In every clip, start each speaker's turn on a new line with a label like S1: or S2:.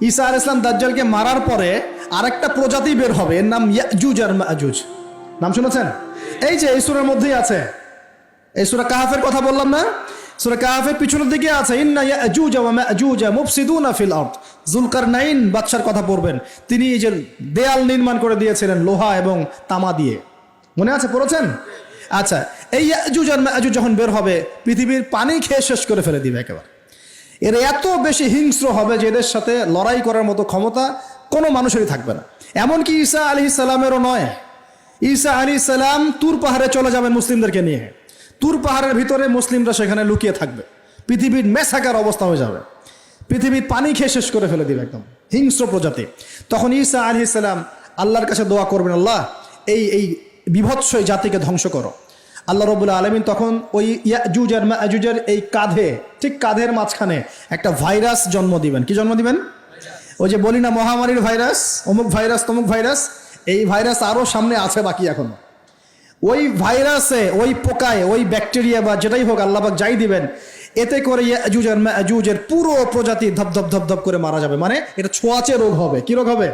S1: ঈসা আলাইহিস সালাম দাজ্জালকে মারার পরে আরেকটা প্রজাতি বের হবে, এর নাম ইয়াজুজ আর মাজুজ। নাম শুনেছেন? এই যে এই সূরার মধ্যেই আছে, এই সূরা কাহাফের কথা বললাম না, সূরা কাহাফের পিছনের দিকে আছে ইন্না ইয়াজুজ ওয়া মাজুজ মুফসিদুনা ফিল আরদ। যুলকারনাইন বাদশার কথা পড়বেন, তিনি এই যে দেয়াল নির্মাণ করে দিয়েছিলেন লোহা এবং তামা দিয়ে, মনে আছে, পড়েছেন? আচ্ছা, এই ইয়াজুজ আর মাজুজ যখন বের হবে পৃথিবীর পানি খেয়ে শেষ করে ফেলে দিবে একেবারে। এর এত বেশি হিংস্র হবে যে এদের সাথে লড়াই করার মতো ক্ষমতা কোনো মানুষেরই থাকবে না। এমনকি ঈসা আলাইহিস সালামেরও নয়। ঈসা আলাইহিস সালাম তুর পাহাড়ে চলে যাবেন মুসলিমদেরকে নিয়ে, তুর পাহাড়ের ভিতরে মুসলিমরা সেখানে লুকিয়ে থাকবে, পৃথিবীর মেসাকার অবস্থা হয়ে যাবে, পৃথিবীর পানি খেয়ে শেষ করে ফেলে দিবে, একদম হিংস্র প্রজাতি। তখন ঈসা আলাইহিস সালাম আল্লাহর কাছে দোয়া করবেন, আল্লাহ এই বিভৎস এই জাতিকে ধ্বংস করো। আল্লাহ রাব্বুল আলামিন তখন ওই ইয়াজুজ আর মাজুজের এই কাঁধে, ঠিক কাঁধের মাঝখানে একটা ভাইরাস জন্ম দিবেন। কি জন্ম দিবেন? ওই যে বলি না মহামারীর ভাইরাস, অমুক ভাইরাস তমুক ভাইরাস, এই ভাইরাস আরও সামনে আছে বাকি এখনো। ওই ভাইরাসে, ওই পোকায়, ওই ব্যাকটেরিয়া বা যেটাই হোক আল্লাহ পাক যাই দিবেন, এতে করে ইয়াজুজ আর মাজুজের পুরো প্রজাতি ধপ ধপ ধপ করে মারা যাবে। মানে এটা ছোঁয়াচে রোগ হবে। কি রোগ হবে?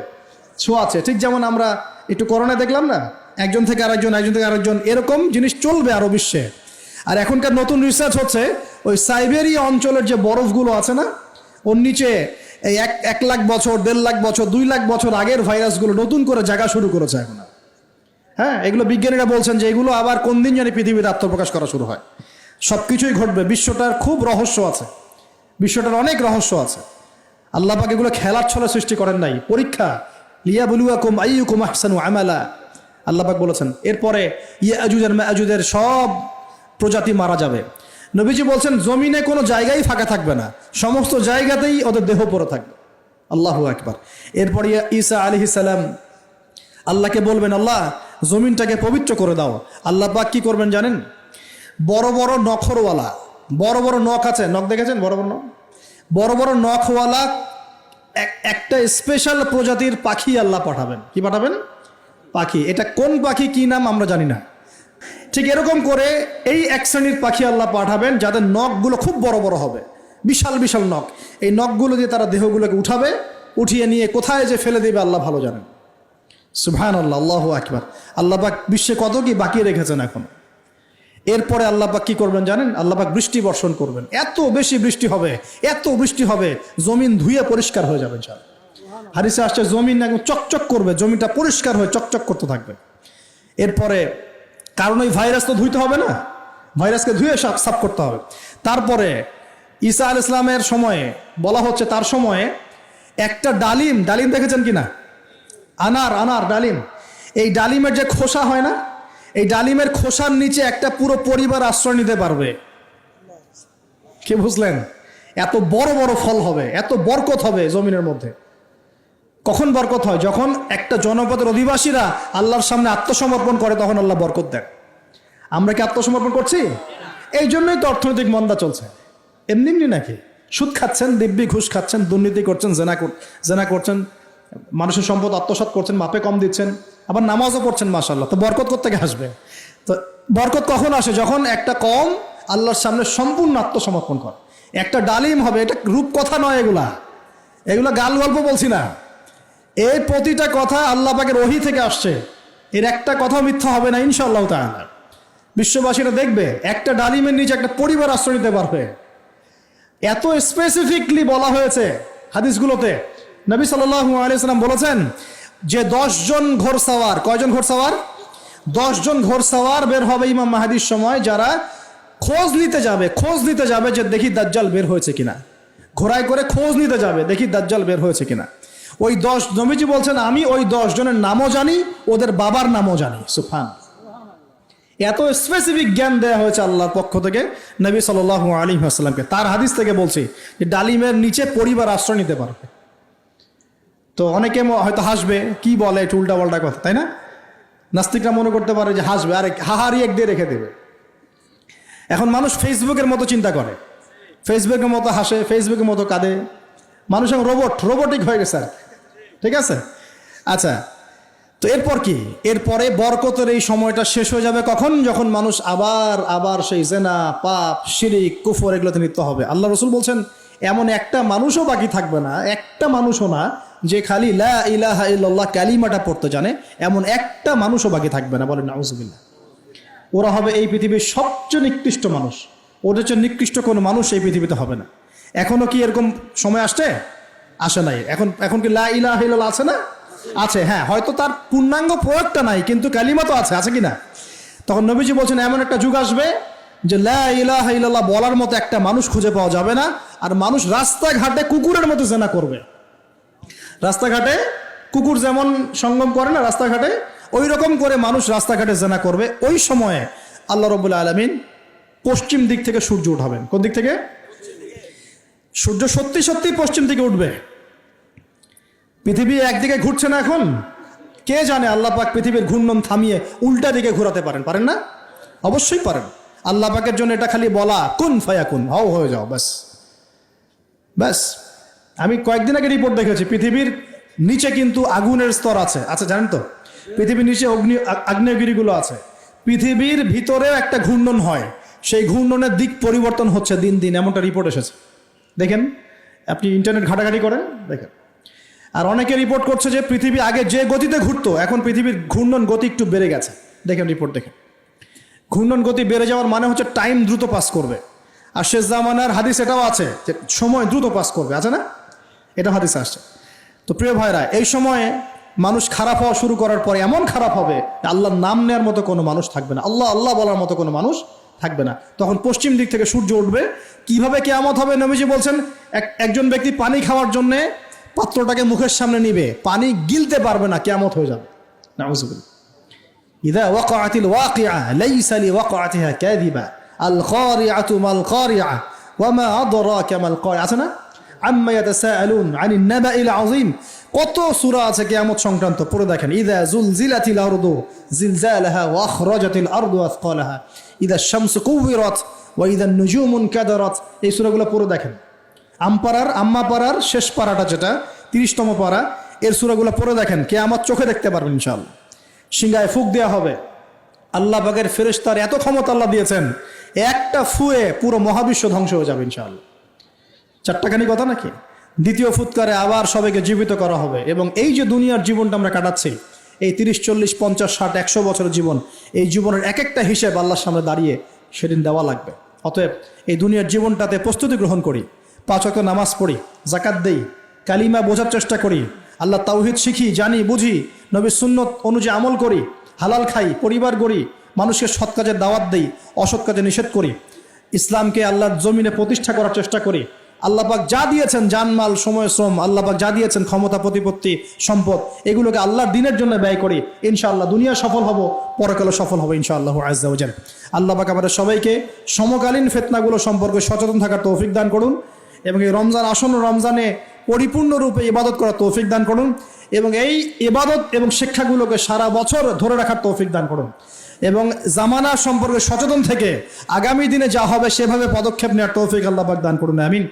S1: ছোঁয়াচে। ঠিক যেমন আমরা একটু করোনা দেখলাম না, একজন থেকে আরেকজন, একজন থেকে আরেকজন, এরকম জিনিস চলবে আরো বিশ্বে। আর এখনকার নতুন রিসার্চ হচ্ছে ওই সাইবেরিয়া অঞ্চলের যে বরফগুলো আছে না, ওর নিচে এই 1 লাখ বছর, 1.5 লাখ বছর, 2 লাখ বছর আগের ভাইরাসগুলো নতুন করে জায়গা শুরু করেছে এখন। হ্যাঁ, এগুলো বিজ্ঞানীরা বলছেন যে এগুলো আবার কোন দিন জানি পৃথিবীতে আত্মপ্রকাশ করা শুরু হয়। সব কিছুই ঘটবে। বিশ্বটার খুব রহস্য আছে, বিশ্বটার অনেক রহস্য আছে। আল্লাহ পাক এগুলো খেলার ছলে সৃষ্টি করেন নাই, পরীক্ষা। লিয়াবলুয়াকুম আইয়ুকুম আহসানু আমালা, আল্লাহ পাক বলেছেন। এরপরে ইয়াজুজ আর মাজুজের সব প্রজাতি মারা যাবে। নবীজি বলছেন জমিনে কোনো জায়গায় ফাঁকা থাকবে না, সমস্ত জায়গাতেই ওদের দেহ পড়ে থাকবে। আল্লাহু আকবার। এরপরে ঈসা আলাইহিস সালাম আল্লাহকে বলবেন, আল্লাহ জমিনটাকে পবিত্র করে দাও। আল্লাহ পাক কি করবেন জানেন? বড় বড় নখরওয়ালা, বড় বড় নখ আছে, নখ দেখেছেন? বড় বড় নখ, বড় বড় নখওয়ালা একটা স্পেশাল প্রজাতির পাখি আল্লাহ পাঠাবেন। কি পাঠাবেন? পাখি। এটা কোন পাখি, কি নাম আমরা জানি না। ঠিক এরকম করে এই এক শ্রেণীর পাখি আল্লাহ পাঠাবেন যাদের নখগুলো খুব বড় বড় হবে, বিশাল বিশাল নখ। এই নখগুলো দিয়ে তারা দেহগুলোকে উঠাবে, উঠিয়ে নিয়ে কোথায় যে ফেলে দেবে আল্লাহ ভালো জানেন। সুবহানাল্লাহ, আল্লাহু আকবার। আল্লাহ পাক বিশ্বে কত কি বাকি রেখেছেন এখন। এরপরে আল্লাহ পাক কি করবেন জানেন? আল্লাহ পাক বৃষ্টি বর্ষণ করবেন। এত বেশি বৃষ্টি হবে, এত বৃষ্টি হবে, জমিন ধুয়ে পরিষ্কার হয়ে যাবে। হাদিসে আসছে জমিন একদম চকচক করবে, জমিটা পরিষ্কার হয়ে চকচক করতে থাকবে। এরপরে কারণ ওই ভাইরাস তো ধুইতে হবে না, ভাইরাসকে ধুয়ে সাফ করতে হবে। তারপরে ঈসা আলাইহিস সালামের সময়ে বলা হচ্ছে, তার সময়ে একটা ডালিম, ডালিম দেখেছেন কিনা? আনার ডালিম, এই ডালিমের যে খোসা হয় না, এই ডালিমের খোসার নিচে একটা পুরো পরিবার আশ্রয় নিতে পারবে। কি বুঝলেন? এত বড় বড় ফল হবে, এত বরকত হবে জমিনের মধ্যে। কখন বরকত হয়? যখন একটা জনপদের অধিবাসীরা আল্লাহর সামনে আত্মসমর্পণ করে, তখন আল্লাহ বরকত দেন। আমরা কি আত্মসমর্পণ করছি? এই জন্যই তো অর্থনৈতিক মন্দা চলছে। এমনি এমনি নাকি? সুদ খাচ্ছেন, দিব্যি ঘুষ খাচ্ছেন, দুর্নীতি করছেন, জেনা করছেন, মানুষের সম্পদ আত্মসাৎ করছেন, মাপে কম দিচ্ছেন, আবার নামাজও পড়ছেন, মাশাআল্লাহ। তো বরকত কোত্থেকে আসবে? তো বরকত কখন আসে? যখন একটা কওম আল্লাহর সামনে সম্পূর্ণ আত্মসমর্পণ করে। একটা ডালিম হবে, এটা রূপকথা নয়, এগুলা গাল গল্প বলছি না। এই প্রতিটা কথা আল্লাহ পাকের ওহী থেকে আসছে, এর একটা কথা মিথ্যা হবে না ইনশাআল্লাহ তাআলা। বিশ্ববাসীরা দেখবে একটা ডালিমের নিচে একটা পরিবার আশ্রয় নিতে পারবে। এত স্পেসিফিকলি বলা হয়েছে হাদিসগুলোতে। নবী সাল্লাল্লাহু আলাইহি ওয়াসাল্লাম বলেছেন যে 10 জন ঘোড়সওয়ার, কয়জন ঘোড়সওয়ার? 10 জন ঘোড়সওয়ার বের হবে ইমাম মাহদির সময়, যারা খোঁজ নিতে যাবে যে দেখি দাজ্জাল বের হয়েছে কিনা। ঘোড়ায় করে খোঁজ নিতে যাবে, দেখি দাজ্জাল বের হয়েছে কিনা। ওই 10, নবীজি বলছেন আমি ওই 10 জনের নামও জানি, ওদের বাবার নামও জানি। সুবহানাল্লাহ। এত স্পেসিফিক জ্ঞান দেয়া হয়েছে আল্লাহর পক্ষ থেকে নবী সাল্লাল্লাহু আলাইহি ওয়াসাল্লামকে। তার হাদিস থেকে বলছি যে ডালিমের নিচে পরিবার আশ্রয় নিতে পারবে। তো অনেকে হয়তো হাসবে, কি বলে একটু উল্টা পাল্টা কথা, তাই না? নাস্তিকরা মনে করতে পারে যে হাসবে, আরে হাহারি এক দিয়ে রেখে দেবে। এখন মানুষ ফেসবুকের মতো চিন্তা করে, ফেসবুকের মতো হাসে, ফেসবুকের মতো কাঁদে। মানুষ এখন রোবটিক হয়ে গেছে। ঠিক আছে, আচ্ছা। তো এরপর কি? এরপরে বরকতের এই সময়টা শেষ হয়ে যাবে কখন? যখন মানুষ আবার সেই জেনা, পাপ, শিরিক, কুফর এগুলোতে লিপ্ত হবে। আল্লাহ রাসূল বলছেন এমন একটা মানুষও বাকি থাকবে না, একটা মানুষও না যে খালি লা ইলাহা ইল্লাল্লাহ কালিমাটা পড়তে জানে, এমন একটা মানুষও বাকি থাকবে না। বলেন নাউজুবিল্লাহ। ওরা হবে এই পৃথিবীর সবচেয়ে নিকৃষ্ট মানুষ, ওদের চেয়ে নিকৃষ্ট কোনো মানুষ এই পৃথিবীতে হবে না। এখনো কি এরকম সময় আসে নাই? এখন কি লা ইলাহা ইল্লাল্লাহ আছে না? আছে, হ্যাঁ, হয়তো তার পূর্ণাঙ্গ প্রয়োগটা নাই, কিন্তু কালিমা তো আছে কি না? তখন নবীজি বলছেন এমন একটা যুগ আসবে যে লা ইলাহা ইল্লাল্লাহ বলার মতো একটা মানুষ খুঁজে পাওয়া যাবে না, আর মানুষ রাস্তাঘাটে কুকুরের মতো জেনা করবে। রাস্তাঘাটে কুকুর যেমন সঙ্গম করে না রাস্তাঘাটে, ওই রকম করে মানুষ রাস্তাঘাটে জেনা করবে। ওই সময়ে আল্লাহ রাব্বুল আলামিন পশ্চিম দিক থেকে সূর্য উঠাবেন। কোন দিক থেকে? সূর্য সত্যি সত্যি পশ্চিম দিকে উঠবে। পৃথিবী একদিকে ঘুরছে না এখন, কে জানে আল্লাহ পাক পৃথিবীর ঘূর্ণন থামিয়ে উল্টা দিকে ঘোরাতে পারেন না? অবশ্যই পারেন। আল্লাহ পাকের জন্য এটা খালি বলা, কুন ফায়াকুন, হও হয়ে যাও, ব্যাস। আমি কয়েকদিন আগে রিপোর্ট দেখেছি, পৃথিবীর নিচে কিন্তু আগুনের স্তর আছে, জানেন তো? পৃথিবীর নিচে আগ্নেয়গিরিগুলো আছে। পৃথিবীর ভিতরেও একটা ঘূর্ণন হয়, সেই ঘূর্ণনের দিক পরিবর্তন হচ্ছে দিন দিন, এমনটা রিপোর্ট এসেছে। দেখেন, আপনি ইন্টারনেট ঘাটাঘাটি করেন, দেখেন। আর অনেকে রিপোর্ট করছে যে পৃথিবী আগে যে গতিতে ঘুরতো, এখন পৃথিবীর ঘূর্ণন গতি একটু বেড়ে গেছে। দেখেন রিপোর্ট, দেখেন। ঘূর্ণন গতি বেড়ে যাওয়ার মানে হচ্ছে টাইম দ্রুত পাস করবে। আর শেষ জামানার হাদিস এটাও আছে যে সময় দ্রুত পাস করবে, আছে না? এটা হাদিস আসছে। তো প্রিয় ভাইরা, এই সময়ে মানুষ খারাপ হওয়া শুরু করার পরে এমন খারাপ হবে, আল্লাহর নাম নেওয়ার মতো কোনো মানুষ থাকবে না, আল্লাহ আল্লাহ বলার মতো কোনো মানুষ থাকবে না। তখন পশ্চিম দিক থেকে সূর্য উঠবে। কিভাবে কিয়ামত হবে? নবীজি বলছেন একজন ব্যক্তি পানি খাওয়ার জন্যে পাত্রটাকে মুখের সামনে নিবে, পানি গিলতে পারবে না, কিয়ামত হয়ে যাবে। নাউযুবিল্লাহ। ইযা ওয়াকাআতিল ওয়াকিআ লাইসা লিওয়াকাআতিহা কাযিবা আল খারিআতু মাল খারিআ ওয়া মা আদরাকা মাল খারিআ, আছে না? আম্মা ইয়াতাসাআলুন আনিন নাবাইল আযীম। কত সূরা আছে কিয়ামত সংক্রান্ত, পড়ে দেখেন। ইযা যুলজিলাতিল আরদু জিলজালাহা ওয়া আখরাজাতিল আরদু আসকালাহা ইযা শামসু কুবিরাত ওয়া ইযা নুজুমু কাদারাত। এই সূরাগুলো পড়ে দেখেন। আম্মা পারার শেষ পারাটা, যেটা 30তম পারা, এর সূরাগুলো পড়ে দেখেন। কিয়ামত চোখে দেখতে পারবেন ইনশাআল্লাহ। সিংহায় ফুঁক দেওয়া হবে। আল্লাহ পাকের ফেরেশতার এত ক্ষমতা আল্লাহ দিয়েছেন, একটা ফুয়ে পুরো মহাবিশ্ব ধ্বংস হয়ে যাবে ইনশাআল্লাহ। চারটাখানি কথা নাকি? দ্বিতীয় ফুৎকারে আবার সবাইকে জীবিত করা হবে। এবং এই যে দুনিয়ার জীবনটা আমরা কাটাচ্ছি, এই 30, 40, 50, 60, 100 বছরের জীবন, এই জীবনের এক একটা হিসেব আল্লাহর সামনে দাঁড়িয়ে সেদিন দেওয়া লাগবে। অতএব এই দুনিয়ার জীবনটাতে প্রস্তুতি গ্রহণ করি, 5 ওয়াক্ত নামাজ পড়ি, যাকাত দেই, কালিমা বোঝার চেষ্টা করি, আল্লাহ তাওহীদ শিখি, জানি, বুঝি, নবীর সুন্নত অনুযায়ী আমল করি, হালাল খাই, পরিবার গড়ি, মানুষকে সৎ কাজের দাওয়াত দেই, অসৎ কাজে নিষেধ করি, ইসলামকে আল্লাহর জমিনে প্রতিষ্ঠা করার চেষ্টা করি। আল্লাহ পাক যা দিয়েছেন, জানমাল, সময়, শ্রম, আল্লাহ পাক যা দিয়েছেন, ক্ষমতা, প্রতিপত্তি, সম্পদ, এগুলোকে আল্লাহর দ্বীনের জন্য ব্যয় করি। ইনশাআল্লাহ দুনিয়া সফল হব, পরকালে সফল হবে ইনশাআল্লাহু আযজা ওয়া জাল। আল্লাহ পাক আমাদের সবাইকে সমকালীন ফিতনাগুলো সম্পর্কে সচেতন থাকার তৌফিক দান করুন, এবং এই রমজান, আসন্ন রমজানে পরিপূর্ণরূপে ইবাদত করার তৌফিক দান করুন, এবং এই ইবাদত এবং শিক্ষাগুলোকে সারা বছর ধরে রাখার তৌফিক দান করুন, এবং জামানা সম্পর্কে সচেতন থেকে আগামী দিনে যা হবে সেভাবে পদক্ষেপ নেওয়ার তৌফিক আল্লাহ পাক দান করুন। আমিন।